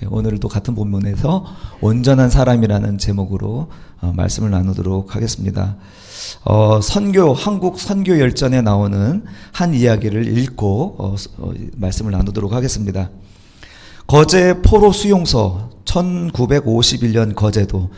오늘도 같은 본문에서 온전한 사람이라는 제목으로 말씀을 나누도록 하겠습니다. 한국 선교 열전에 나오는 한 이야기를 읽고 말씀을 나누도록 하겠습니다. 거제 포로 수용소, 1951년 거제도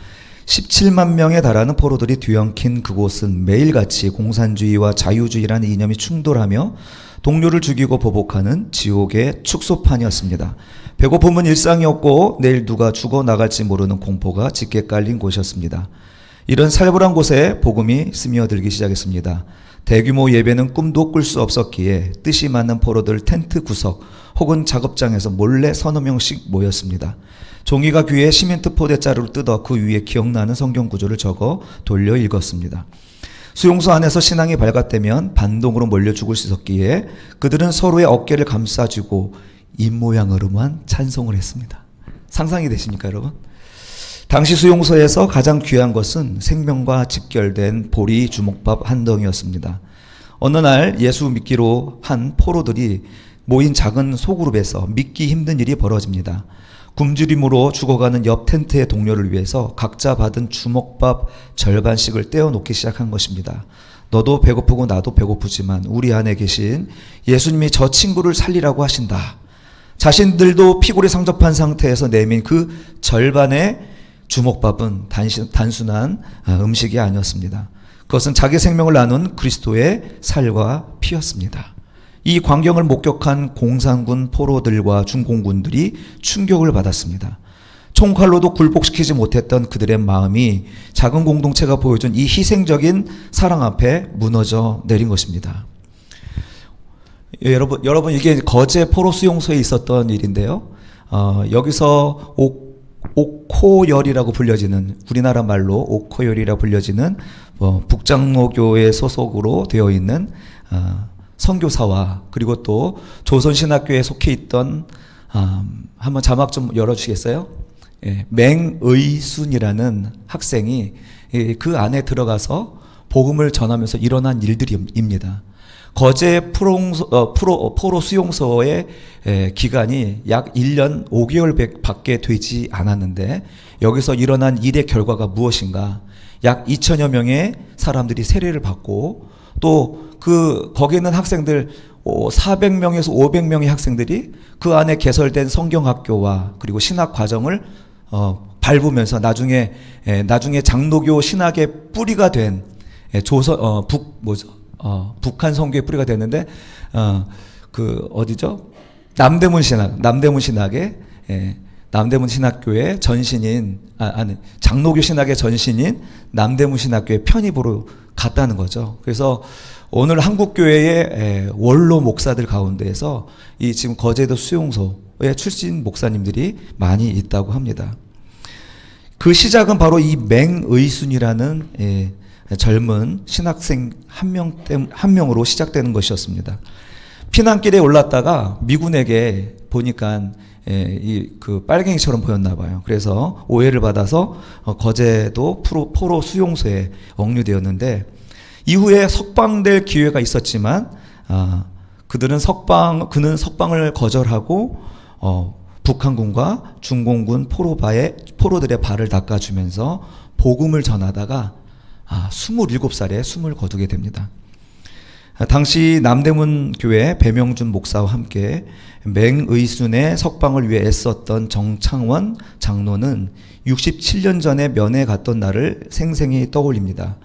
17만 명에 달하는 포로들이 뒤엉킨 그곳은 매일같이 공산주의와 자유주의라는 이념이 충돌하며 동료를 죽이고 보복하는 지옥의 축소판이었습니다. 배고픔은 일상이었고 내일 누가 죽어나갈지 모르는 공포가 짙게 깔린 곳이었습니다. 이런 살벌한 곳에 복음이 스며들기 시작했습니다. 대규모 예배는 꿈도 꿀 수 없었기에 뜻이 맞는 포로들 텐트 구석 혹은 작업장에서 몰래 서너 명씩 모였습니다. 종이가 귀에 시멘트 포대자루를 뜯어 그 위에 기억나는 성경 구절을 적어 돌려 읽었습니다. 수용소 안에서 신앙이 발각되면 반동으로 몰려 죽을 수 있었기에 그들은 서로의 어깨를 감싸주고 입모양으로만 찬송을 했습니다. 상상이 되십니까, 여러분? 당시 수용소에서 가장 귀한 것은 생명과 직결된 보리 주먹밥 한 덩이였습니다. 어느 날 예수 믿기로 한 포로들이 모인 작은 소그룹에서 믿기 힘든 일이 벌어집니다. 굶주림으로 죽어가는 옆 텐트의 동료를 위해서 각자 받은 주먹밥 절반씩을 떼어놓기 시작한 것입니다. 너도 배고프고 나도 배고프지만 우리 안에 계신 예수님이 저 친구를 살리라고 하신다. 자신들도 피골이 상접한 상태에서 내민 그 절반의 주먹밥은 단순한 음식이 아니었습니다. 그것은 자기 생명을 나눈 그리스도의 살과 피였습니다. 이 광경을 목격한 공산군 포로들과 중공군들이 충격을 받았습니다. 총칼로도 굴복시키지 못했던 그들의 마음이 작은 공동체가 보여준 이 희생적인 사랑 앞에 무너져 내린 것입니다. 여러분 이게 거제 포로 수용소에 있었던 일인데요. 여기서 옥호열이라고 불려지는, 우리나라 말로 옥호열이라고 불려지는 북장로교회 소속으로 되어 있는 선교사와 그리고 또 조선신학교에 속해 있던 한번 자막 좀 열어주시겠어요? 맹의순이라는 학생이 그 안에 들어가서 복음을 전하면서 일어난 일들입니다. 거제 포로 수용소의 기간이 약 1년 5개월 밖에 되지 않았는데 여기서 일어난 일의 결과가 무엇인가? 약 2천여 명의 사람들이 세례를 받고 또 거기 있는 학생들 400명에서 500명의 학생들이 그 안에 개설된 성경학교와 그리고 신학 과정을 밟으면서 나중에 장로교 신학의 뿌리가 된 북한 선교의 뿌리가 됐는데 어디죠? 남대문 신학교의 전신인 장로교 신학의 전신인 남대문 신학교의 편입으로 갔다는 거죠. 그래서 오늘 한국교회의 원로 목사들 가운데에서 이 지금 거제도 수용소의 출신 목사님들이 많이 있다고 합니다. 그 시작은 바로 이 맹의순이라는 젊은 신학생 한 명으로 시작되는 것이었습니다. 피난길에 올랐다가 미군에게 보니까 그 빨갱이처럼 보였나 봐요. 그래서 오해를 받아서 거제도 포로 수용소에 억류되었는데 이후에 석방될 기회가 있었지만 그는 석방을 거절하고 북한군과 중공군 포로들의 발을 닦아주면서 복음을 전하다가 27살에 숨을 거두게 됩니다. 당시 남대문 교회 배명준 목사와 함께 맹의순의 석방을 위해 애썼던 정창원 장로는 67년 전에 면회 갔던 날을 생생히 떠올립니다.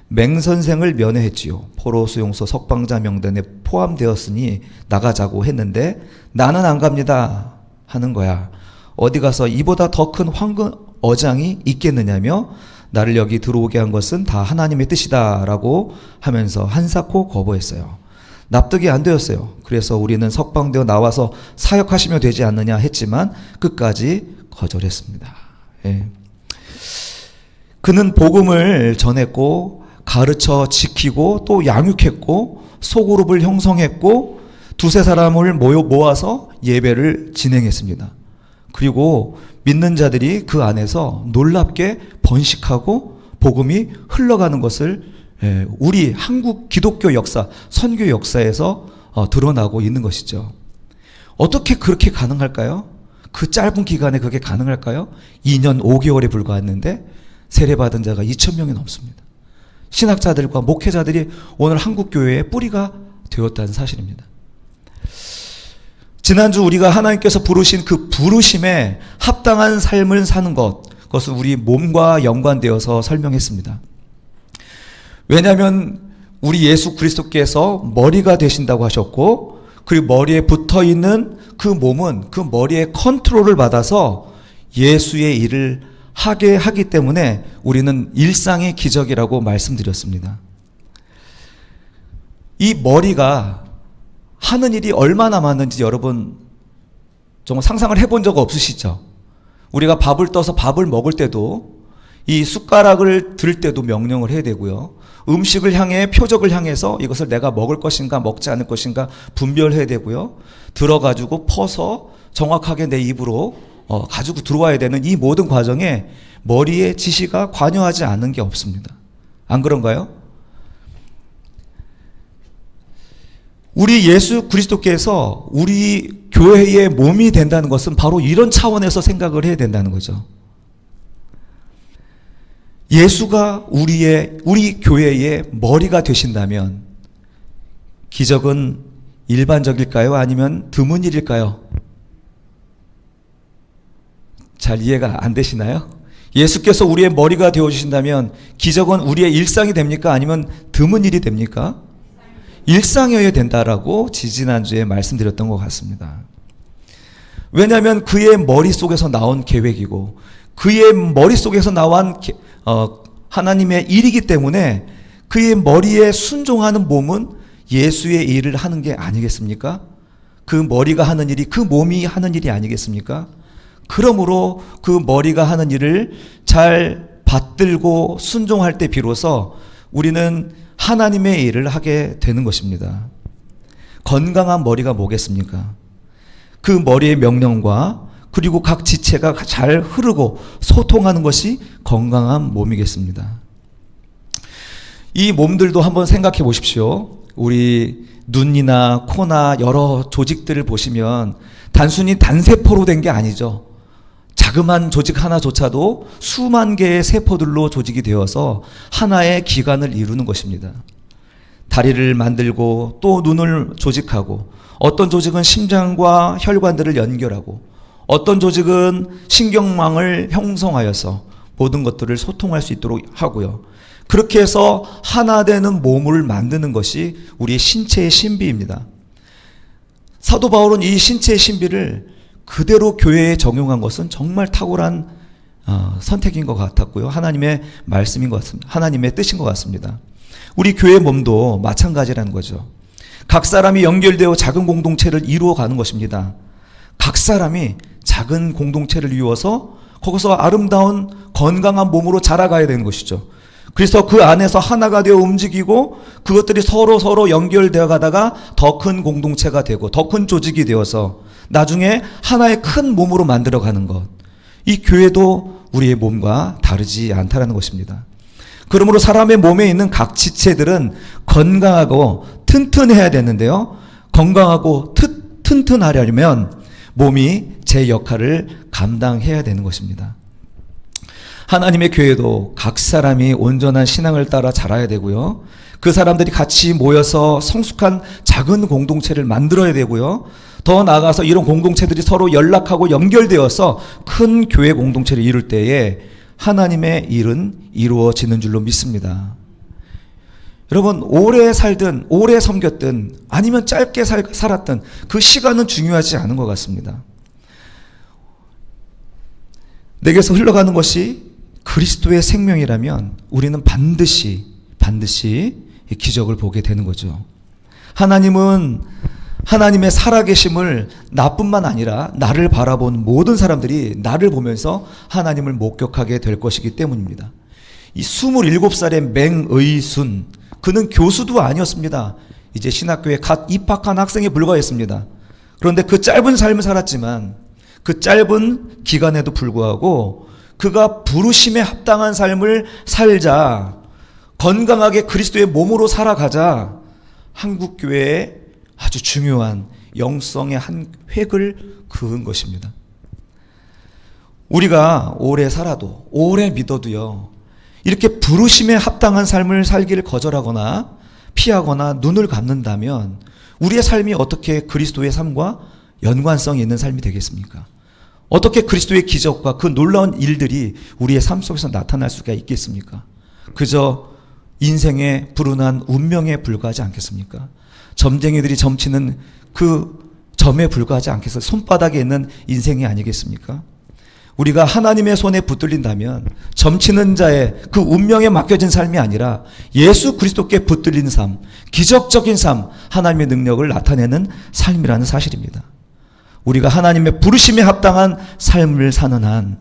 맹 선생을 면회했지요. 포로 수용소 석방자 명단에 포함되었으니 나가자고 했는데 나는 안 갑니다 하는 거야. 어디 가서 이보다 더 큰 황금 어장이 있겠느냐며 나를 여기 들어오게 한 것은 다 하나님의 뜻이다 라고 하면서 한사코 거부했어요. 납득이 안 되었어요. 그래서 우리는 석방되어 나와서 사역하시면 되지 않느냐 했지만 끝까지 거절했습니다. 그는 복음을 전했고 가르쳐 지키고 또 양육했고 소그룹을 형성했고 두세 사람을 모아서 예배를 진행했습니다. 그리고 믿는 자들이 그 안에서 놀랍게 번식하고 복음이 흘러가는 것을 우리 한국 기독교 역사, 선교 역사에서 드러나고 있는 것이죠. 어떻게 그렇게 가능할까요? 그 짧은 기간에 그게 가능할까요? 2년 5개월에 불과했는데 세례받은 자가 2,000명이 넘습니다. 신학자들과 목회자들이 오늘 한국교회의 뿌리가 되었다는 사실입니다. 지난주 우리가 하나님께서 부르신 그 부르심에 합당한 삶을 사는 것, 그것은 우리 몸과 연관되어서 설명했습니다. 왜냐하면 우리 예수 그리스도께서 머리가 되신다고 하셨고, 그리고 머리에 붙어있는 그 몸은 그 머리의 컨트롤을 받아서 예수의 일을 하게 하기 때문에 우리는 일상의 기적이라고 말씀드렸습니다. 이 머리가 하는 일이 얼마나 많은지 여러분 정말 상상을 해본 적 없으시죠? 우리가 밥을 떠서 밥을 먹을 때도 이 숟가락을 들 때도 명령을 해야 되고요. 음식을 향해 표적을 향해서 이것을 내가 먹을 것인가 먹지 않을 것인가 분별해야 되고요. 들어가지고 퍼서 정확하게 내 입으로 가지고 들어와야 되는 이 모든 과정에 머리의 지시가 관여하지 않는 게 없습니다. 안 그런가요? 우리 예수 그리스도께서 우리 교회의 몸이 된다는 것은 바로 이런 차원에서 생각을 해야 된다는 거죠. 예수가 우리 교회의 머리가 되신다면 기적은 일반적일까요? 아니면 드문 일일까요? 잘 이해가 안 되시나요? 예수께서 우리의 머리가 되어주신다면 기적은 우리의 일상이 됩니까? 아니면 드문 일이 됩니까? 일상이어야 된다라고 지지난주에 말씀드렸던 것 같습니다. 왜냐하면 그의 머릿속에서 나온 계획이고 그의 머릿속에서 나온 하나님의 일이기 때문에 그의 머리에 순종하는 몸은 예수의 일을 하는 게 아니겠습니까? 그 머리가 하는 일이 그 몸이 하는 일이 아니겠습니까? 그러므로 그 머리가 하는 일을 잘 받들고 순종할 때 비로소 우리는 하나님의 일을 하게 되는 것입니다. 건강한 머리가 뭐겠습니까? 그 머리의 명령과 그리고 각 지체가 잘 흐르고 소통하는 것이 건강한 몸이겠습니다. 이 몸들도 한번 생각해 보십시오. 우리 눈이나 코나 여러 조직들을 보시면 단순히 단세포로 된 게 아니죠. 자그마한 조직 하나조차도 수만 개의 세포들로 조직이 되어서 하나의 기관을 이루는 것입니다. 다리를 만들고 또 눈을 조직하고 어떤 조직은 심장과 혈관들을 연결하고 어떤 조직은 신경망을 형성하여서 모든 것들을 소통할 수 있도록 하고요. 그렇게 해서 하나 되는 몸을 만드는 것이 우리의 신체의 신비입니다. 사도 바울은 이 신체의 신비를 그대로 교회에 적용한 것은 정말 탁월한 선택인 것 같았고요. 하나님의 말씀인 것 같습니다. 하나님의 뜻인 것 같습니다. 우리 교회 몸도 마찬가지라는 거죠. 각 사람이 연결되어 작은 공동체를 이루어가는 것입니다. 각 사람이 작은 공동체를 이루어서 거기서 아름다운 건강한 몸으로 자라가야 되는 것이죠. 그래서 그 안에서 하나가 되어 움직이고 그것들이 서로 연결되어 가다가 더 큰 공동체가 되고 더 큰 조직이 되어서 나중에 하나의 큰 몸으로 만들어가는 것. 이 교회도 우리의 몸과 다르지 않다는 것입니다. 그러므로 사람의 몸에 있는 각 지체들은 건강하고 튼튼해야 되는데요. 건강하고 튼튼하려면 몸이 제 역할을 감당해야 되는 것입니다. 하나님의 교회도 각 사람이 온전한 신앙을 따라 자라야 되고요. 그 사람들이 같이 모여서 성숙한 작은 공동체를 만들어야 되고요. 더 나아가서 이런 공동체들이 서로 연락하고 연결되어서 큰 교회 공동체를 이룰 때에 하나님의 일은 이루어지는 줄로 믿습니다. 여러분, 오래 살든 오래 섬겼든 아니면 짧게 살았든 그 시간은 중요하지 않은 것 같습니다. 내게서 흘러가는 것이 그리스도의 생명이라면 우리는 반드시 이 기적을 보게 되는 거죠. 하나님은 하나님의 살아계심을 나뿐만 아니라 나를 바라본 모든 사람들이 나를 보면서 하나님을 목격하게 될 것이기 때문입니다. 이 27살의 맹의순, 그는 교수도 아니었습니다. 이제 신학교에 갓 입학한 학생에 불과했습니다. 그런데 그 짧은 삶을 살았지만 그 짧은 기간에도 불구하고 그가 부르심에 합당한 삶을 살자, 건강하게 그리스도의 몸으로 살아가자 한국교회에 아주 중요한 영성의 한 획을 그은 것입니다. 우리가 오래 살아도, 오래 믿어도요, 이렇게 부르심에 합당한 삶을 살기를 거절하거나 피하거나 눈을 감는다면 우리의 삶이 어떻게 그리스도의 삶과 연관성이 있는 삶이 되겠습니까? 어떻게 그리스도의 기적과 그 놀라운 일들이 우리의 삶 속에서 나타날 수가 있겠습니까? 그저 인생의 불운한 운명에 불과하지 않겠습니까? 점쟁이들이 점치는 그 점에 불과하지 않겠어요? 손바닥에 있는 인생이 아니겠습니까? 우리가 하나님의 손에 붙들린다면 점치는 자의 그 운명에 맡겨진 삶이 아니라 예수 그리스도께 붙들린 삶, 기적적인 삶, 하나님의 능력을 나타내는 삶이라는 사실입니다. 우리가 하나님의 부르심에 합당한 삶을 사는 한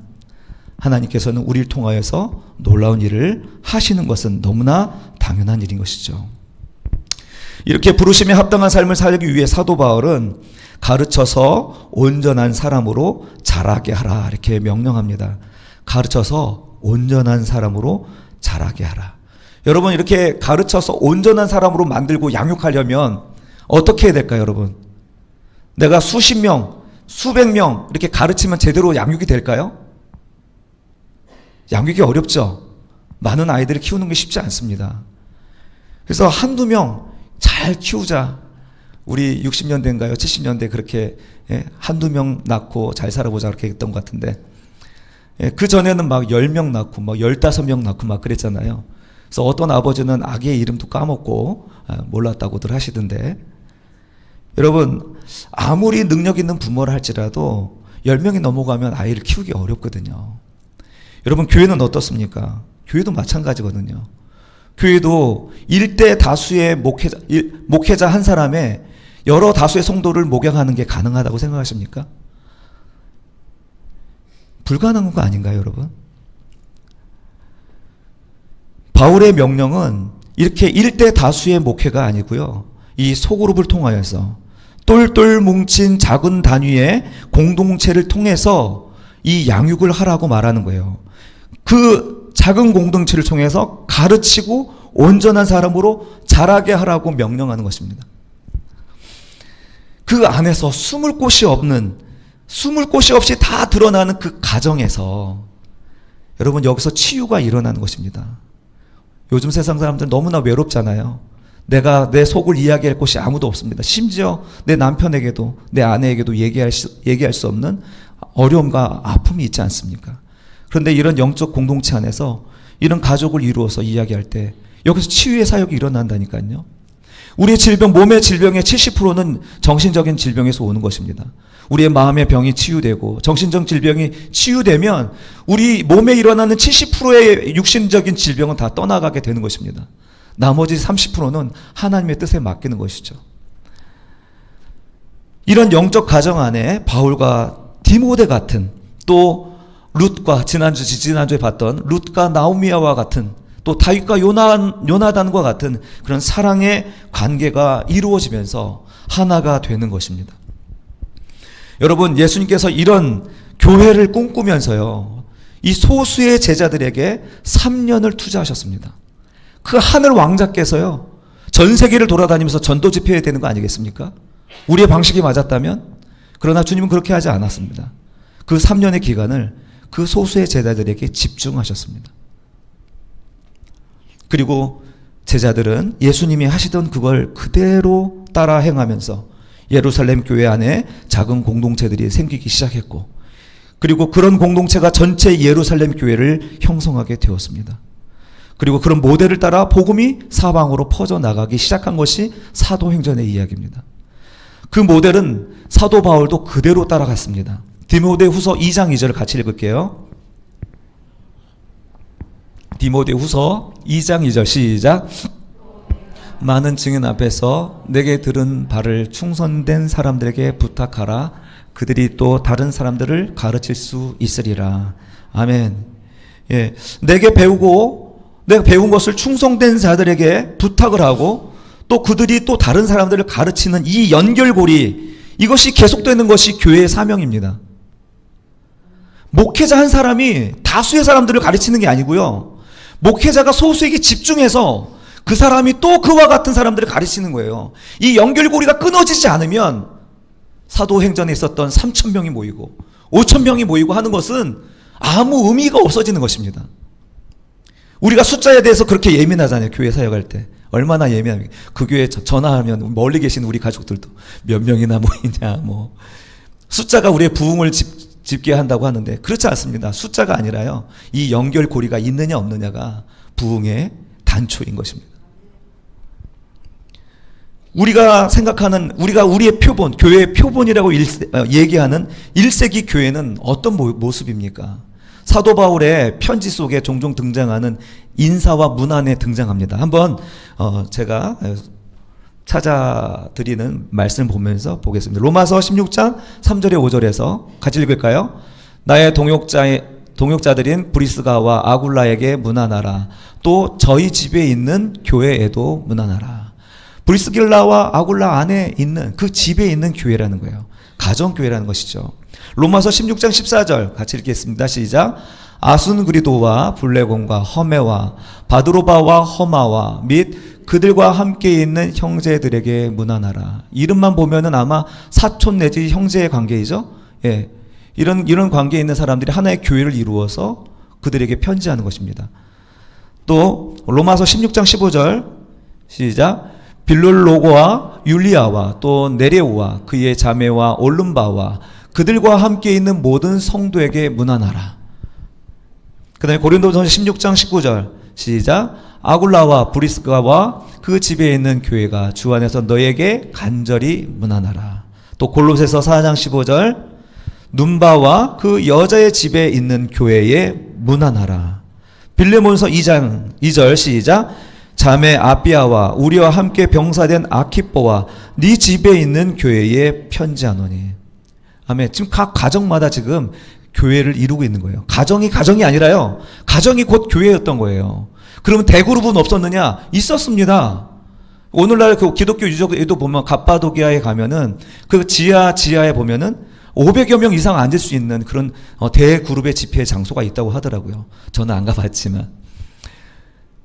하나님께서는 우리를 통하여서 놀라운 일을 하시는 것은 너무나 당연한 일인 것이죠. 이렇게 부르심에 합당한 삶을 살기 위해 사도 바울은 가르쳐서 온전한 사람으로 자라게 하라 이렇게 명령합니다. 가르쳐서 온전한 사람으로 자라게 하라. 여러분, 이렇게 가르쳐서 온전한 사람으로 만들고 양육하려면 어떻게 해야 될까요, 여러분? 내가 수십 명, 수백 명 이렇게 가르치면 제대로 양육이 될까요? 양육이 어렵죠. 많은 아이들을 키우는 게 쉽지 않습니다. 그래서 한두 명 잘 키우자. 우리 60년대인가요? 70년대 그렇게 한두 명 낳고 잘 살아보자 그렇게 했던 것 같은데, 그 전에는 막 10명 낳고 막 15명 낳고 막 그랬잖아요. 그래서 어떤 아버지는 아기의 이름도 까먹고 몰랐다고들 하시던데, 여러분, 아무리 능력 있는 부모를 할지라도 10명이 넘어가면 아이를 키우기 어렵거든요. 여러분, 교회는 어떻습니까? 교회도 마찬가지거든요. 교회도 일대 다수의 목회자 한 사람의 여러 다수의 성도를 목양하는 게 가능하다고 생각하십니까? 불가능한 거 아닌가요, 여러분? 바울의 명령은 이렇게 일대 다수의 목회가 아니고요, 이 소그룹을 통하여서 똘똘 뭉친 작은 단위의 공동체를 통해서 이 양육을 하라고 말하는 거예요. 그 작은 공동체를 통해서 가르치고 온전한 사람으로 자라게 하라고 명령하는 것입니다. 그 안에서 숨을 곳이 없이 다 드러나는 그 가정에서 여러분, 여기서 치유가 일어나는 것입니다. 요즘 세상 사람들 너무나 외롭잖아요. 내가 내 속을 이야기할 곳이 아무도 없습니다. 심지어 내 남편에게도 내 아내에게도 얘기할 수 없는 어려움과 아픔이 있지 않습니까? 그런데 이런 영적 공동체 안에서 이런 가족을 이루어서 이야기할 때 여기서 치유의 사역이 일어난다니까요. 우리의 질병, 몸의 질병의 70%는 정신적인 질병에서 오는 것입니다. 우리의 마음의 병이 치유되고 정신적 질병이 치유되면 우리 몸에 일어나는 70%의 육신적인 질병은 다 떠나가게 되는 것입니다. 나머지 30%는 하나님의 뜻에 맡기는 것이죠. 이런 영적 가정 안에 바울과 디모데 같은, 또 룻과 지난주에 봤던 룻과 나오미아와 같은, 또 다윗과 요나단과 같은 그런 사랑의 관계가 이루어지면서 하나가 되는 것입니다. 여러분, 예수님께서 이런 교회를 꿈꾸면서요, 이 소수의 제자들에게 3년을 투자하셨습니다. 그 하늘 왕자께서요, 전 세계를 돌아다니면서 전도 집회해야 되는 거 아니겠습니까? 우리의 방식이 맞았다면? 그러나 주님은 그렇게 하지 않았습니다. 그 3년의 기간을 그 소수의 제자들에게 집중하셨습니다. 그리고 제자들은 예수님이 하시던 그걸 그대로 따라 행하면서 예루살렘 교회 안에 작은 공동체들이 생기기 시작했고, 그리고 그런 공동체가 전체 예루살렘 교회를 형성하게 되었습니다. 그리고 그런 모델을 따라 복음이 사방으로 퍼져나가기 시작한 것이 사도행전의 이야기입니다. 그 모델은 사도 바울도 그대로 따라갔습니다. 디모데후서 2장 2절을 같이 읽을게요. 디모데후서 2장 2절 시작. 많은 증인 앞에서 내게 들은 바를 충성된 사람들에게 부탁하라. 그들이 또 다른 사람들을 가르칠 수 있으리라. 아멘. 예, 내가 배운 것을 충성된 자들에게 부탁을 하고 또 그들이 또 다른 사람들을 가르치는 이 연결고리, 이것이 계속되는 것이 교회의 사명입니다. 목회자 한 사람이 다수의 사람들을 가르치는 게 아니고요, 목회자가 소수에게 집중해서 그 사람이 또 그와 같은 사람들을 가르치는 거예요. 이 연결고리가 끊어지지 않으면 사도행전에 있었던 3,000명이 모이고 5,000명이 모이고 하는 것은 아무 의미가 없어지는 것입니다. 우리가 숫자에 대해서 그렇게 예민하잖아요. 교회 사역할 때. 얼마나 예민합니까? 그 교회 전화하면 멀리 계신 우리 가족들도 몇 명이나 모이냐, 뭐. 숫자가 우리의 부흥을 집게 한다고 하는데 그렇지 않습니다. 숫자가 아니라요. 이 연결고리가 있느냐 없느냐가 부흥의 단초인 것입니다. 우리가 생각하는, 우리의 표본, 교회의 표본이라고 얘기하는 1세기 교회는 어떤 모습입니까? 사도 바울의 편지 속에 종종 등장하는 인사와 문안에 등장합니다. 한번 제가 찾아드리는 말씀을 보면서 보겠습니다. 로마서 16장 3절에 5절에서 같이 읽을까요? 나의 동역자들인 브리스가와 아굴라에게 문안하라. 또 저희 집에 있는 교회에도 문안하라. 브리스길라와 아굴라 안에 있는 그 집에 있는 교회라는 거예요. 가정교회라는 것이죠. 로마서 16장 14절 같이 읽겠습니다. 시작. 아순그리도와 블레곤과 허메와 바드로바와 허마와 및 그들과 함께 있는 형제들에게 문안하라. 이름만 보면은 아마 사촌 내지 형제의 관계이죠. 예, 이런 관계에 있는 사람들이 하나의 교회를 이루어서 그들에게 편지하는 것입니다. 또 로마서 16장 15절 시작. 빌룰로고와 율리아와 또 네레오와 그의 자매와 올름바와 그들과 함께 있는 모든 성도에게 문안하라. 그 다음에 고린도전서 16장 19절 시작. 아굴라와 브리스가와 그 집에 있는 교회가 주 안에서 너에게 간절히 문안하라. 또 골로새서 4장 15절 눈바와 그 여자의 집에 있는 교회에 문안하라. 빌레몬서 2장 2절 시작. 자매 아비아와 우리와 함께 병사된 아키뽀와 네 집에 있는 교회에 편지하노니. 아멘. 지금 각 가정마다 지금 교회를 이루고 있는 거예요. 가정이 아니라요. 가정이 곧 교회였던 거예요. 그러면 대그룹은 없었느냐? 있었습니다. 오늘날 그 기독교 유적에도 보면 갑바도기아에 가면은 그 지하에 보면은 500여 명 이상 앉을 수 있는 그런 대그룹의 집회 장소가 있다고 하더라고요. 저는 안 가봤지만.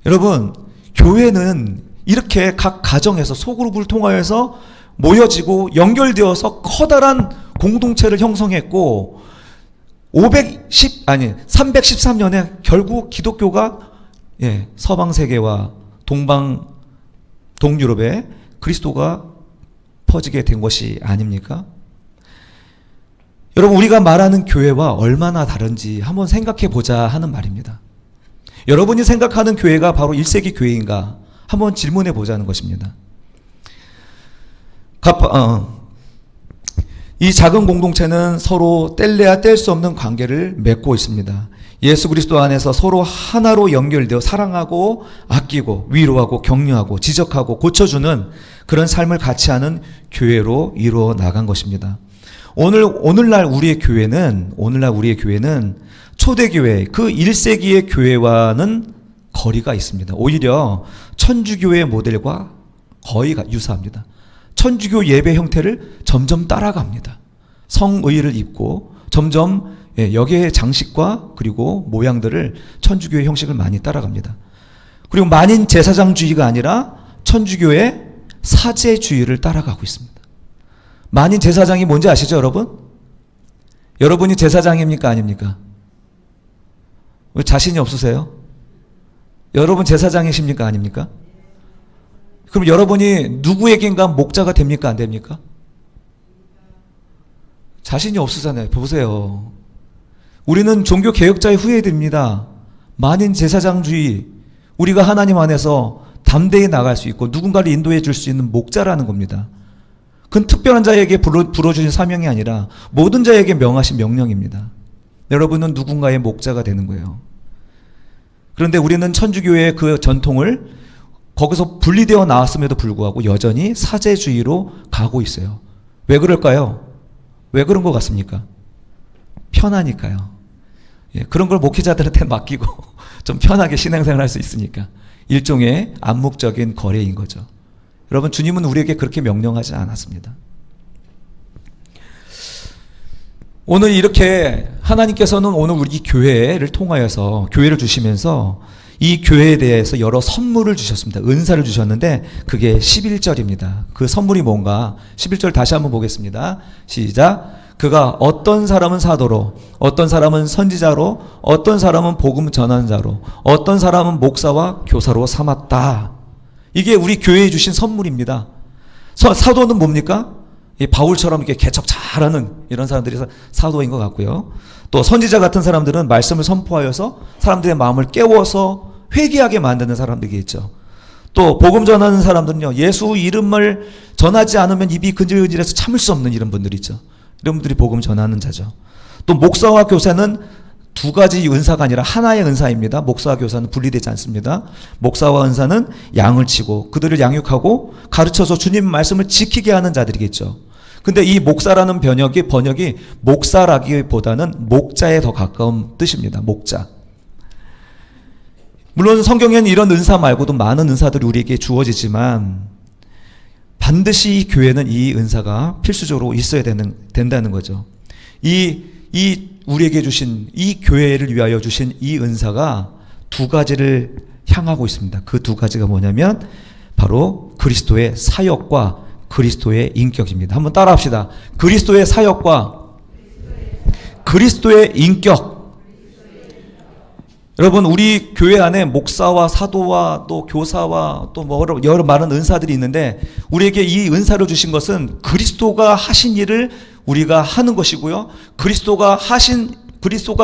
여러분, 교회는 이렇게 각 가정에서 소그룹을 통하여서 모여지고 연결되어서 커다란 공동체를 형성했고 313년에 결국 기독교가 서방 세계와 동유럽에 그리스도가 퍼지게 된 것이 아닙니까? 여러분, 우리가 말하는 교회와 얼마나 다른지 한번 생각해 보자 하는 말입니다. 여러분이 생각하는 교회가 바로 1세기 교회인가 한번 질문해 보자는 것입니다. 이 작은 공동체는 서로 뗄래야 뗄 수 없는 관계를 맺고 있습니다. 예수 그리스도 안에서 서로 하나로 연결되어 사랑하고 아끼고 위로하고 격려하고 지적하고 고쳐주는 그런 삶을 같이 하는 교회로 이루어 나간 것입니다. 오늘날 우리의 교회는 초대교회 그 1세기의 교회와는 거리가 있습니다. 오히려 천주교의 모델과 거의 유사합니다. 천주교 예배 형태를 점점 따라갑니다. 성의를 입고 점점 여기에 장식과 그리고 모양들을 천주교의 형식을 많이 따라갑니다. 그리고 만인 제사장주의가 아니라 천주교의 사제주의를 따라가고 있습니다. 만인 제사장이 뭔지 아시죠, 여러분? 여러분이 제사장입니까, 아닙니까? 왜 자신이 없으세요? 여러분 제사장이십니까, 아닙니까? 그럼 여러분이 누구에겐가 목자가 됩니까, 안 됩니까? 자신이 없으잖아요. 보세요. 우리는 종교 개혁자의 후예들입니다. 만인 제사장주의, 우리가 하나님 안에서 담대히 나갈 수 있고 누군가를 인도해 줄 수 있는 목자라는 겁니다. 그건 특별한 자에게 불어주신 사명이 아니라 모든 자에게 명하신 명령입니다. 여러분은 누군가의 목자가 되는 거예요. 그런데 우리는 천주교의 그 전통을 거기서 분리되어 나왔음에도 불구하고 여전히 사제주의로 가고 있어요. 왜 그럴까요? 왜 그런 것 같습니까? 편하니까요. 그런 걸 목회자들한테 맡기고 좀 편하게 신앙생활 할 수 있으니까. 일종의 암묵적인 거래인 거죠. 여러분, 주님은 우리에게 그렇게 명령하지 않았습니다. 오늘 이렇게 하나님께서는 오늘 우리 교회를 통하여서 교회를 주시면서 이 교회에 대해서 여러 선물을 주셨습니다. 은사를 주셨는데 그게 11절입니다. 그 선물이 뭔가 11절 다시 한번 보겠습니다. 시작. 그가 어떤 사람은 사도로, 어떤 사람은 선지자로, 어떤 사람은 복음 전환자로, 어떤 사람은 목사와 교사로 삼았다. 이게 우리 교회에 주신 선물입니다. 사도는 뭡니까? 이 바울처럼 이렇게 개척 잘하는 이런 사람들이 사도인 것 같고요. 또 선지자 같은 사람들은 말씀을 선포하여서 사람들의 마음을 깨워서 회개하게 만드는 사람들이겠죠. 또 복음 전하는 사람들은요, 예수 이름을 전하지 않으면 입이 근질근질해서 참을 수 없는 이런 분들이 있죠. 이런 분들이 복음 전하는 자죠. 또 목사와 교사는 두 가지 은사가 아니라 하나의 은사입니다. 목사와 교사는 분리되지 않습니다. 목사와 은사는 양을 치고 그들을 양육하고 가르쳐서 주님 말씀을 지키게 하는 자들이겠죠. 근데 이 목사라는 번역이 목사라기보다는 목자에 더 가까운 뜻입니다. 목자. 물론 성경에는 이런 은사 말고도 많은 은사들이 우리에게 주어지지만 반드시 이 교회는 이 은사가 필수적으로 있어야 된다는 거죠. 우리에게 주신 이 교회를 위하여 주신 이 은사가 두 가지를 향하고 있습니다. 그 두 가지가 뭐냐면 바로 그리스도의 사역과 그리스도의 인격입니다. 한번 따라합시다. 그리스도의 사역과 그리스도의 인격. 여러분, 우리 교회 안에 목사와 사도와 또 교사와 또 여러 많은 은사들이 있는데 우리에게 이 은사를 주신 것은 그리스도가 하신 일을 우리가 하는 것이고요. 그리스도가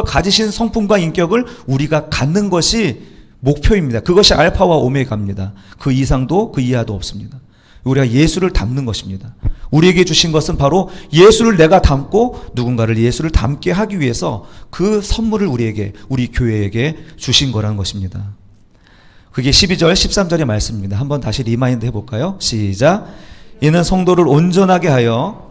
가지신 성품과 인격을 우리가 갖는 것이 목표입니다. 그것이 알파와 오메가입니다. 그 이상도 그 이하도 없습니다. 우리가 예수를 닮는 것입니다. 우리에게 주신 것은 바로 예수를 내가 닮고 누군가를 예수를 닮게 하기 위해서 그 선물을 우리 교회에게 주신 거라는 것입니다. 그게 12절, 13절의 말씀입니다. 한번 다시 리마인드 해볼까요? 시작. 이는 성도를 온전하게 하여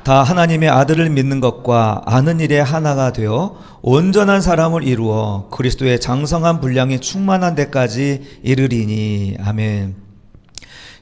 다 하나님의 아들을 믿는 것과 아는 일에 하나가 되어 온전한 사람을 이루어 그리스도의 장성한 분량이 충만한 데까지 이르리니. 아멘.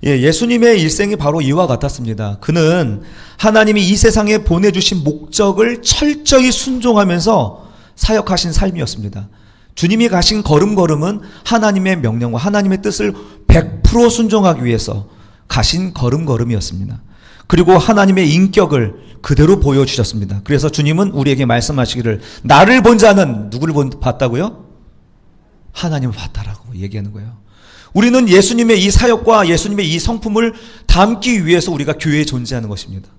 예수님의 일생이 바로 이와 같았습니다. 그는 하나님이 이 세상에 보내주신 목적을 철저히 순종하면서 사역하신 삶이었습니다. 주님이 가신 걸음걸음은 하나님의 명령과 하나님의 뜻을 100% 순종하기 위해서 가신 걸음걸음이었습니다. 그리고 하나님의 인격을 그대로 보여주셨습니다. 그래서 주님은 우리에게 말씀하시기를 나를 본 자는 누구를 봤다고요? 하나님을 봤다라고 얘기하는 거예요. 우리는 예수님의 이 사역과 예수님의 이 성품을 담기 위해서 우리가 교회에 존재하는 것입니다.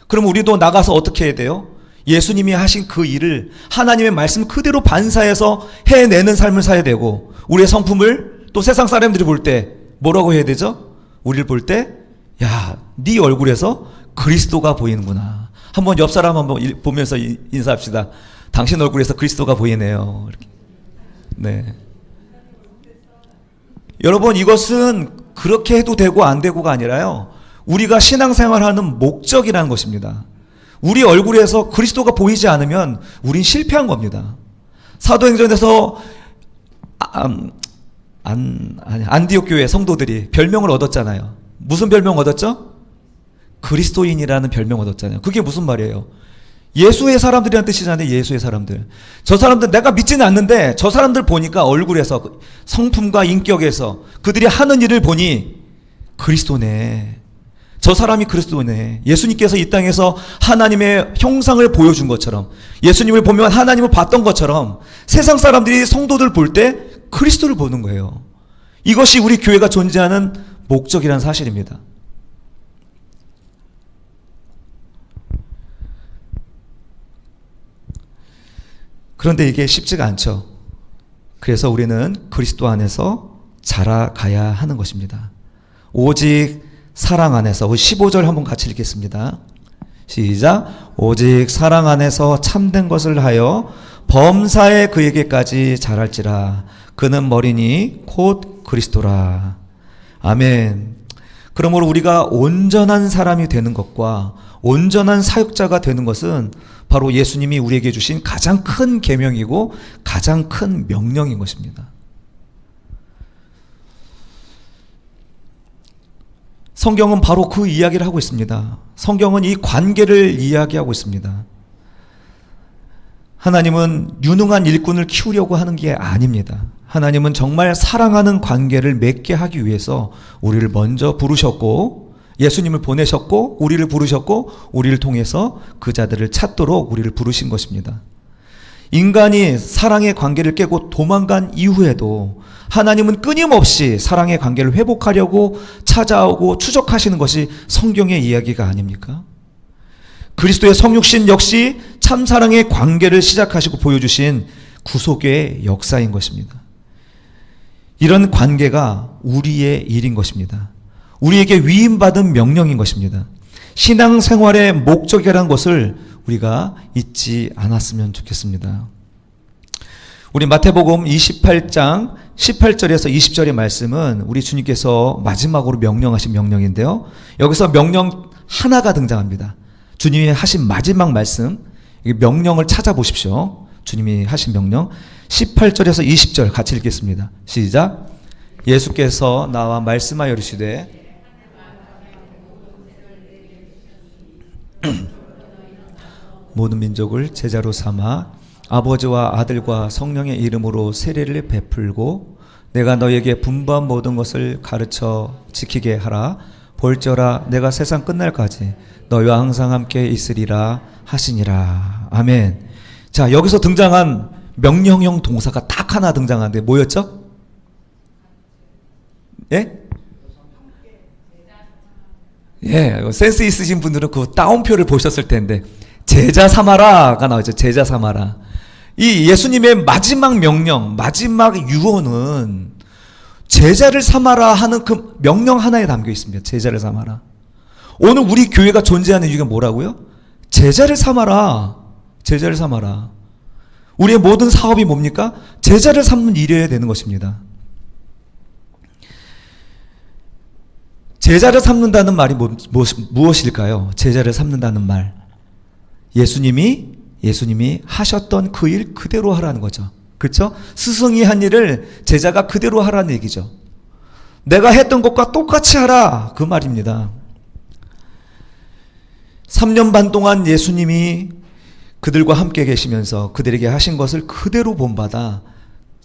그럼 우리도 나가서 어떻게 해야 돼요? 예수님이 하신 그 일을 하나님의 말씀 그대로 반사해서 해내는 삶을 살아야 되고 우리의 성품을 또 세상 사람들이 볼 때 뭐라고 해야 되죠? 우리를 볼 때 야, 네 얼굴에서 그리스도가 보이는구나. 한번 옆 사람 한번 보면서 인사합시다. 당신 얼굴에서 그리스도가 보이네요. 이렇게. 네. 여러분, 이것은 그렇게 해도 되고 안 되고가 아니라요. 우리가 신앙생활하는 목적이라는 것입니다. 우리 얼굴에서 그리스도가 보이지 않으면 우린 실패한 겁니다. 사도행전에서 안디옥 교회 성도들이 별명을 얻었잖아요. 무슨 별명 얻었죠? 그리스도인이라는 별명 얻었잖아요. 그게 무슨 말이에요? 예수의 사람들이라는 뜻이잖아요. 예수의 사람들. 저 사람들 내가 믿지는 않는데 저 사람들 보니까 얼굴에서 성품과 인격에서 그들이 하는 일을 보니 그리스도네. 저 사람이 그리스도네. 예수님께서 이 땅에서 하나님의 형상을 보여준 것처럼 예수님을 보면 하나님을 봤던 것처럼 세상 사람들이 성도들 볼 때 그리스도를 보는 거예요. 이것이 우리 교회가 존재하는 목적이라는 사실입니다. 그런데 이게 쉽지가 않죠. 그래서 우리는 그리스도 안에서 자라가야 하는 것입니다. 오직 사랑 안에서 15절 한번 같이 읽겠습니다. 시작. 오직 사랑 안에서 참된 것을 하여 범사에 그에게까지 자랄지라. 그는 머리니 곧 그리스도라. 아멘. 그러므로 우리가 온전한 사람이 되는 것과 온전한 사역자가 되는 것은 바로 예수님이 우리에게 주신 가장 큰 계명이고 가장 큰 명령인 것입니다. 성경은 바로 그 이야기를 하고 있습니다. 성경은 이 관계를 이야기하고 있습니다. 하나님은 유능한 일꾼을 키우려고 하는 게 아닙니다. 하나님은 정말 사랑하는 관계를 맺게 하기 위해서 우리를 먼저 부르셨고, 예수님을 보내셨고, 우리를 부르셨고, 우리를 통해서 그 자들을 찾도록 우리를 부르신 것입니다. 인간이 사랑의 관계를 깨고 도망간 이후에도 하나님은 끊임없이 사랑의 관계를 회복하려고 찾아오고 추적하시는 것이 성경의 이야기가 아닙니까? 그리스도의 성육신 역시 참사랑의 관계를 시작하시고 보여주신 구속의 역사인 것입니다. 이런 관계가 우리의 일인 것입니다. 우리에게 위임받은 명령인 것입니다. 신앙생활의 목적이라는 것을 우리가 잊지 않았으면 좋겠습니다. 우리 마태복음 28장 18절에서 20절의 말씀은 우리 주님께서 마지막으로 명령하신 명령인데요. 여기서 명령 하나가 등장합니다. 주님이 하신 마지막 말씀, 명령을 찾아보십시오. 주님이 하신 명령 18절에서 20절 같이 읽겠습니다. 시작. 예수께서 나와 말씀하여 이르시되 모든 민족을 제자로 삼아 아버지와 아들과 성령의 이름으로 세례를 베풀고 내가 너에게 분부한 모든 것을 가르쳐 지키게 하라. 볼지어라 내가 세상 끝날까지 너희와 항상 함께 있으리라 하시니라. 아멘. 자, 여기서 등장한 명령형 동사가 딱 하나 등장하는데 뭐였죠? 예? 예, 센스 있으신 분들은 그 따옴표를 보셨을 텐데 제자 삼아라가 나오죠. 제자 삼아라. 이 예수님의 마지막 명령, 마지막 유언은 제자를 삼아라 하는 그 명령 하나에 담겨 있습니다. 제자를 삼아라. 오늘 우리 교회가 존재하는 이유가 뭐라고요? 제자를 삼아라. 제자를 삼아라. 우리의 모든 사업이 뭡니까? 제자를 삼는 일이어야 되는 것입니다. 제자를 삼는다는 말이 무엇일까요? 제자를 삼는다는 말. 예수님이 하셨던 그 일 그대로 하라는 거죠. 그렇죠? 스승이 한 일을 제자가 그대로 하라는 얘기죠. 내가 했던 것과 똑같이 하라 그 말입니다. 3년 반 동안 예수님이 그들과 함께 계시면서 그들에게 하신 것을 그대로 본받아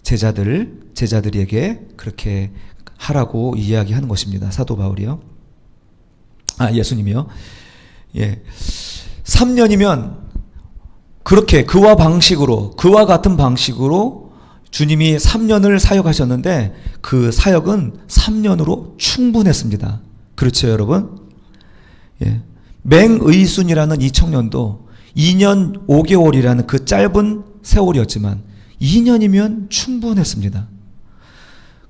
제자들에게 그렇게 하라고 이야기하는 것입니다. 사도 바울이요. 예수님이요. 예. 3년이면 그렇게 그와 같은 방식으로 주님이 3년을 사역하셨는데 그 사역은 3년으로 충분했습니다. 그렇죠, 여러분? 예. 맹의순이라는 이 청년도 2년 5개월이라는 그 짧은 세월이었지만 2년이면 충분했습니다.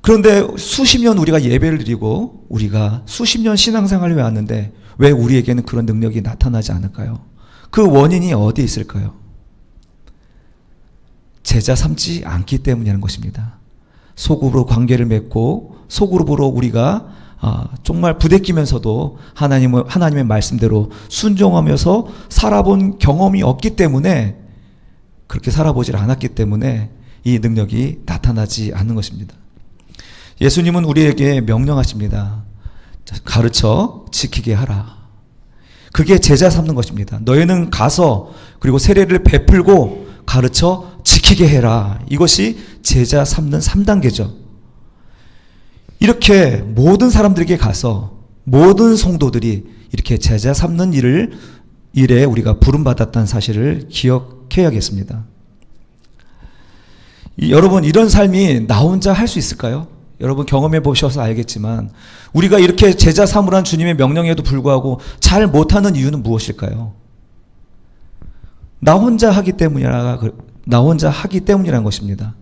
그런데 수십 년 우리가 예배를 드리고 우리가 수십 년 신앙생활을 해왔는데 왜 우리에게는 그런 능력이 나타나지 않을까요? 그 원인이 어디에 있을까요? 제자 삼지 않기 때문이라는 것입니다. 속으로 관계를 맺고 속으로 우리가 정말 부대끼면서도 하나님의 말씀대로 순종하면서 살아본 경험이 없기 때문에 그렇게 살아보질 않았기 때문에 이 능력이 나타나지 않는 것입니다. 예수님은 우리에게 명령하십니다. 가르쳐 지키게 하라. 그게 제자 삼는 것입니다. 너희는 가서 그리고 세례를 베풀고 가르쳐 지키게 해라. 이것이 제자 삼는 3단계죠. 이렇게 모든 사람들에게 가서 모든 성도들이 이렇게 제자 삼는 일에 우리가 부름받았다는 사실을 기억해야겠습니다. 여러분, 이런 삶이 나 혼자 할 수 있을까요? 여러분 경험해 보셔서 알겠지만 우리가 이렇게 제자 삼으라는 주님의 명령에도 불구하고 잘 못하는 이유는 무엇일까요? 나 혼자 하기 때문이라는 것입니다.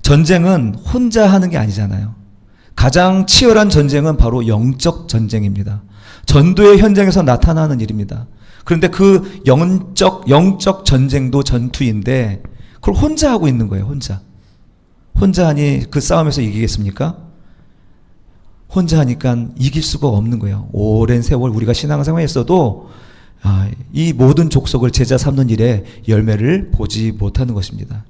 전쟁은 혼자 하는 게 아니잖아요. 가장 치열한 전쟁은 바로 영적 전쟁입니다. 전도의 현장에서 나타나는 일입니다. 그런데 그 영적 전쟁도 전투인데 그걸 혼자 하고 있는 거예요. 혼자 하니 그 싸움에서 이기겠습니까? 혼자 하니까 이길 수가 없는 거예요. 오랜 세월 우리가 신앙생활했어도 이 모든 족속을 제자 삼는 일에 열매를 보지 못하는 것입니다.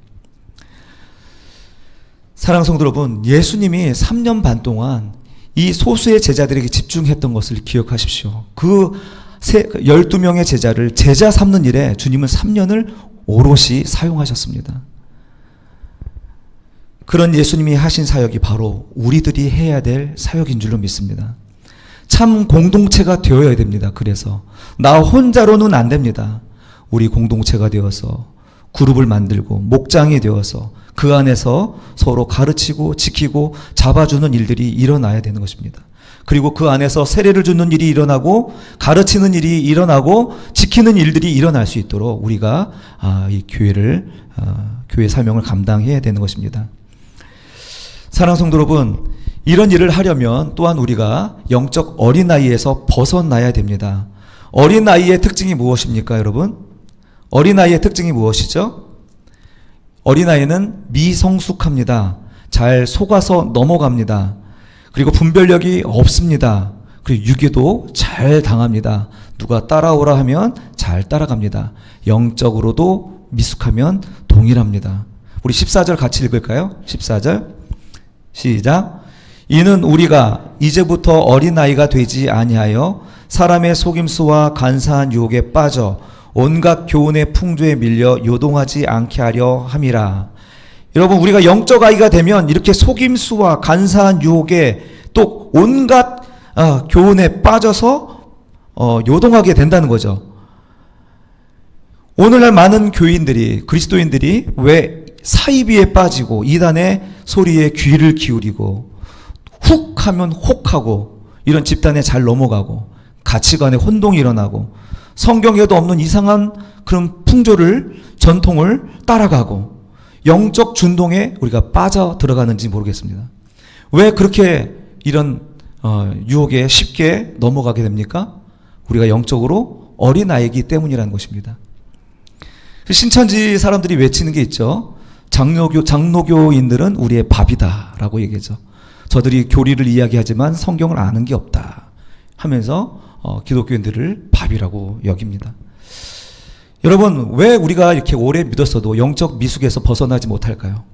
사랑하는 성도 여러분, 예수님이 3년 반 동안 이 소수의 제자들에게 집중했던 것을 기억하십시오. 그 12명의 제자를 제자 삼는 일에 주님은 3년을 오롯이 사용하셨습니다. 그런 예수님이 하신 사역이 바로 우리들이 해야 될 사역인 줄로 믿습니다. 참 공동체가 되어야 됩니다. 그래서 나 혼자로는 안 됩니다. 우리 공동체가 되어서 그룹을 만들고 목장이 되어서 그 안에서 서로 가르치고 지키고 잡아주는 일들이 일어나야 되는 것입니다. 그리고 그 안에서 세례를 주는 일이 일어나고 가르치는 일이 일어나고 지키는 일들이 일어날 수 있도록 우리가 이 교회 사명을 감당해야 되는 것입니다. 사랑하는 성도 여러분, 이런 일을 하려면 또한 우리가 영적 어린아이에서 벗어나야 됩니다. 어린아이의 특징이 무엇입니까, 여러분? 어린아이의 특징이 무엇이죠? 어린아이는 미성숙합니다. 잘 속아서 넘어갑니다. 그리고 분별력이 없습니다. 그리고 유괴도 잘 당합니다. 누가 따라오라 하면 잘 따라갑니다. 영적으로도 미숙하면 동일합니다. 우리 14절 같이 읽을까요? 14절 시작. 이는 우리가 이제부터 어린아이가 되지 아니하여 사람의 속임수와 간사한 유혹에 빠져 온갖 교훈의 풍조에 밀려 요동하지 않게 하려 함이라. 여러분, 우리가 영적 아이가 되면 이렇게 속임수와 간사한 유혹에 또 온갖 교훈에 빠져서 요동하게 된다는 거죠. 오늘날 많은 교인들이, 그리스도인들이 왜 사이비에 빠지고 이단의 소리에 귀를 기울이고 훅 하면 혹하고 이런 집단에 잘 넘어가고 가치관에 혼동이 일어나고 성경에도 없는 이상한 그런 풍조를, 전통을 따라가고 영적 준동에 우리가 빠져 들어가는지 모르겠습니다. 왜 그렇게 이런 유혹에 쉽게 넘어가게 됩니까? 우리가 영적으로 어린아이이기 때문이라는 것입니다. 신천지 사람들이 외치는 게 있죠. 장로교인들은 우리의 밥이다 라고 얘기하죠. 저들이 교리를 이야기하지만 성경을 아는 게 없다 하면서 기독교인들을 밥이라고 여깁니다. 여러분, 왜 우리가 이렇게 오래 믿었어도 영적 미숙에서 벗어나지 못할까요?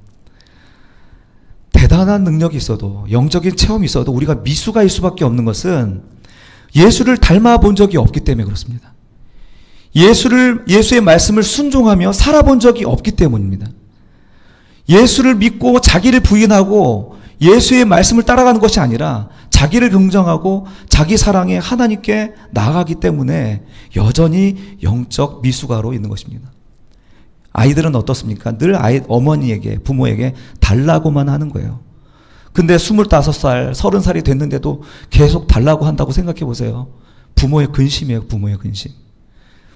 대단한 능력이 있어도, 영적인 체험이 있어도 우리가 미숙아일 수밖에 없는 것은 예수를 닮아 본 적이 없기 때문에 그렇습니다. 예수의 말씀을 순종하며 살아본 적이 없기 때문입니다. 예수를 믿고 자기를 부인하고 예수의 말씀을 따라가는 것이 아니라 자기를 긍정하고 자기 사랑에 하나님께 나아가기 때문에 여전히 영적 미숙아로 있는 것입니다. 아이들은 어떻습니까? 늘 어머니에게, 부모에게 달라고만 하는 거예요. 근데 25살, 30살이 됐는데도 계속 달라고 한다고 생각해 보세요. 부모의 근심이에요, 부모의 근심.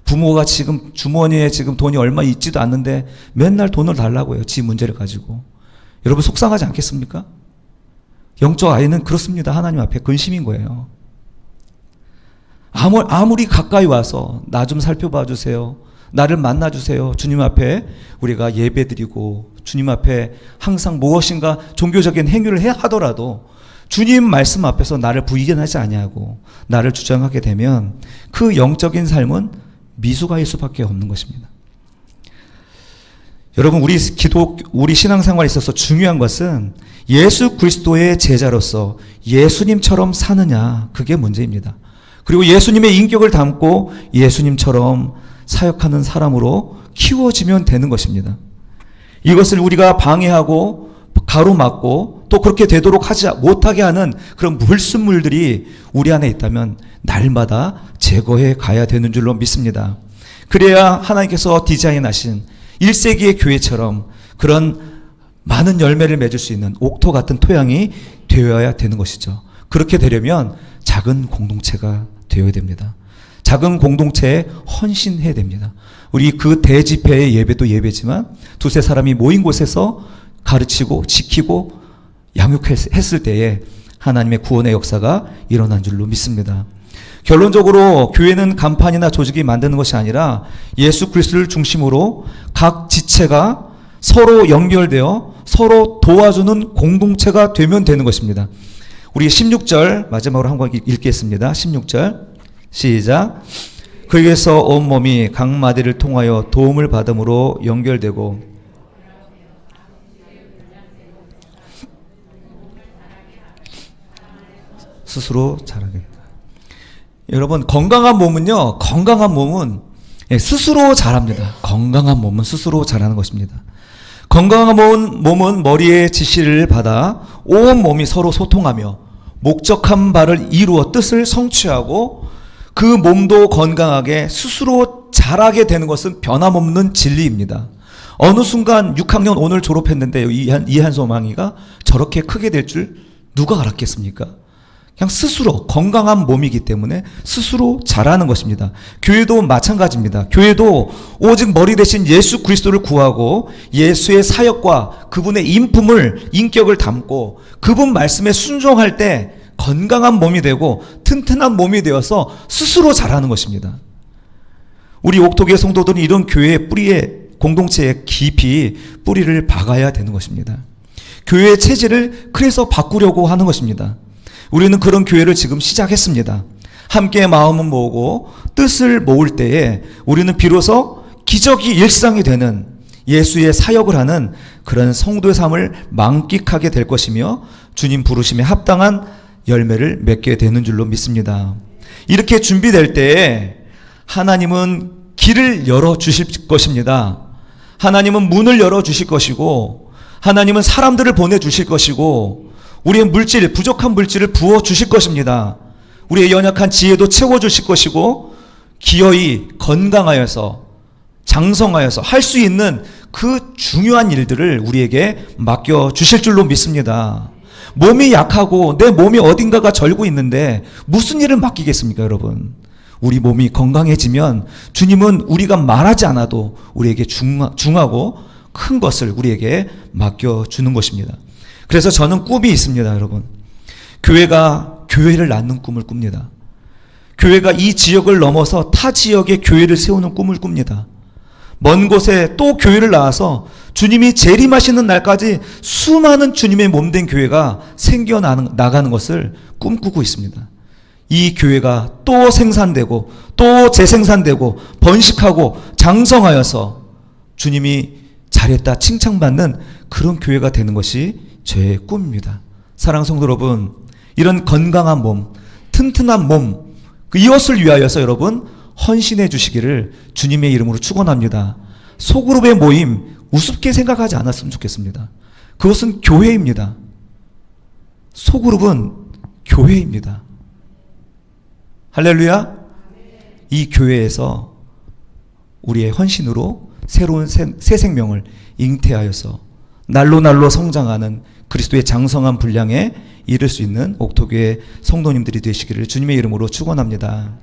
부모가 지금 주머니에 지금 돈이 얼마 있지도 않는데 맨날 돈을 달라고 해요. 지 문제를 가지고. 여러분 속상하지 않겠습니까? 영적 아이는 그렇습니다. 하나님 앞에 근심인 거예요. 아무리 가까이 와서 나 좀 살펴봐 주세요. 나를 만나 주세요. 주님 앞에 우리가 예배드리고 주님 앞에 항상 무엇인가 종교적인 행위를 해야 하더라도 주님 말씀 앞에서 나를 부인하지 아니하고 나를 주장하게 되면 그 영적인 삶은 미숙아일 수밖에 없는 것입니다. 여러분, 우리 신앙생활에 있어서 중요한 것은 예수 그리스도의 제자로서 예수님처럼 사느냐, 그게 문제입니다. 그리고 예수님의 인격을 담고 예수님처럼 사역하는 사람으로 키워지면 되는 것입니다. 이것을 우리가 방해하고 가로막고 또 그렇게 되도록 하지 못하게 하는 그런 불순물들이 우리 안에 있다면 날마다 제거해 가야 되는 줄로 믿습니다. 그래야 하나님께서 디자인하신 1세기의 교회처럼 그런 많은 열매를 맺을 수 있는 옥토 같은 토양이 되어야 되는 것이죠. 그렇게 되려면 작은 공동체가 되어야 됩니다. 작은 공동체에 헌신해야 됩니다. 우리 그 대집회의 예배도 예배지만 두세 사람이 모인 곳에서 가르치고 지키고 양육했을 때에 하나님의 구원의 역사가 일어난 줄로 믿습니다. 결론적으로 교회는 간판이나 조직이 만드는 것이 아니라 예수 그리스도를 중심으로 각 지체가 서로 연결되어 서로 도와주는 공동체가 되면 되는 것입니다. 우리 16절 마지막으로 한번 읽겠습니다. 16절 시작. 그에게서 온 몸이 각 마디를 통하여 도움을 받음으로 연결되고 스스로 자라게 된다. 여러분, 건강한 몸은 스스로 자랍니다. 건강한 몸은 스스로 자라는 것입니다. 건강한 몸은 머리의 지시를 받아 온 몸이 서로 소통하며 목적한 바를 이루어 뜻을 성취하고 그 몸도 건강하게 스스로 자라게 되는 것은 변함없는 진리입니다. 어느 순간 6학년 오늘 졸업했는데 이한소망이가 저렇게 크게 될 줄 누가 알았겠습니까? 그냥 스스로 건강한 몸이기 때문에 스스로 자라는 것입니다. 교회도 마찬가지입니다. 교회도 오직 머리 대신 예수 그리스도를 구하고 예수의 사역과 그분의 인격을 담고 그분 말씀에 순종할 때 건강한 몸이 되고 튼튼한 몸이 되어서 스스로 자라는 것입니다. 우리 옥토교회 성도들은 이런 교회의 뿌리에 공동체에 깊이 뿌리를 박아야 되는 것입니다. 교회의 체질을 그래서 바꾸려고 하는 것입니다. 우리는 그런 교회를 지금 시작했습니다. 함께 마음을 모으고 뜻을 모을 때에 우리는 비로소 기적이 일상이 되는 예수의 사역을 하는 그런 성도의 삶을 만끽하게 될 것이며 주님 부르심에 합당한 열매를 맺게 되는 줄로 믿습니다. 이렇게 준비될 때에 하나님은 길을 열어주실 것입니다. 하나님은 문을 열어주실 것이고 하나님은 사람들을 보내주실 것이고 우리의 부족한 물질을 부어주실 것입니다. 우리의 연약한 지혜도 채워주실 것이고 기어이 건강하여서 장성하여서 할 수 있는 그 중요한 일들을 우리에게 맡겨주실 줄로 믿습니다. 몸이 약하고 내 몸이 어딘가가 절고 있는데 무슨 일을 맡기겠습니까, 여러분? 우리 몸이 건강해지면 주님은 우리가 말하지 않아도 우리에게 중하고 큰 것을 우리에게 맡겨주는 것입니다. 그래서 저는 꿈이 있습니다, 여러분. 교회가 교회를 낳는 꿈을 꿉니다. 교회가 이 지역을 넘어서 타 지역에 교회를 세우는 꿈을 꿉니다. 먼 곳에 또 교회를 낳아서 주님이 재림하시는 날까지 수많은 주님의 몸된 교회가 생겨나가는 것을 꿈꾸고 있습니다. 이 교회가 또 생산되고 또 재생산되고 번식하고 장성하여서 주님이 잘했다 칭찬받는 그런 교회가 되는 것이 제 꿈입니다. 사랑하는 성도 여러분, 이런 건강한 몸, 튼튼한 몸, 이것을 위하여서 여러분 헌신해 주시기를 주님의 이름으로 축원합니다. 소그룹의 모임 우습게 생각하지 않았으면 좋겠습니다. 그것은 교회입니다. 소그룹은 교회입니다. 할렐루야. 이 교회에서 우리의 헌신으로 새로운 새 생명을 잉태하여서 날로 성장하는 그리스도의 장성한 분량에 이를 수 있는 옥토교회 성도님들이 되시기를 주님의 이름으로 축원합니다.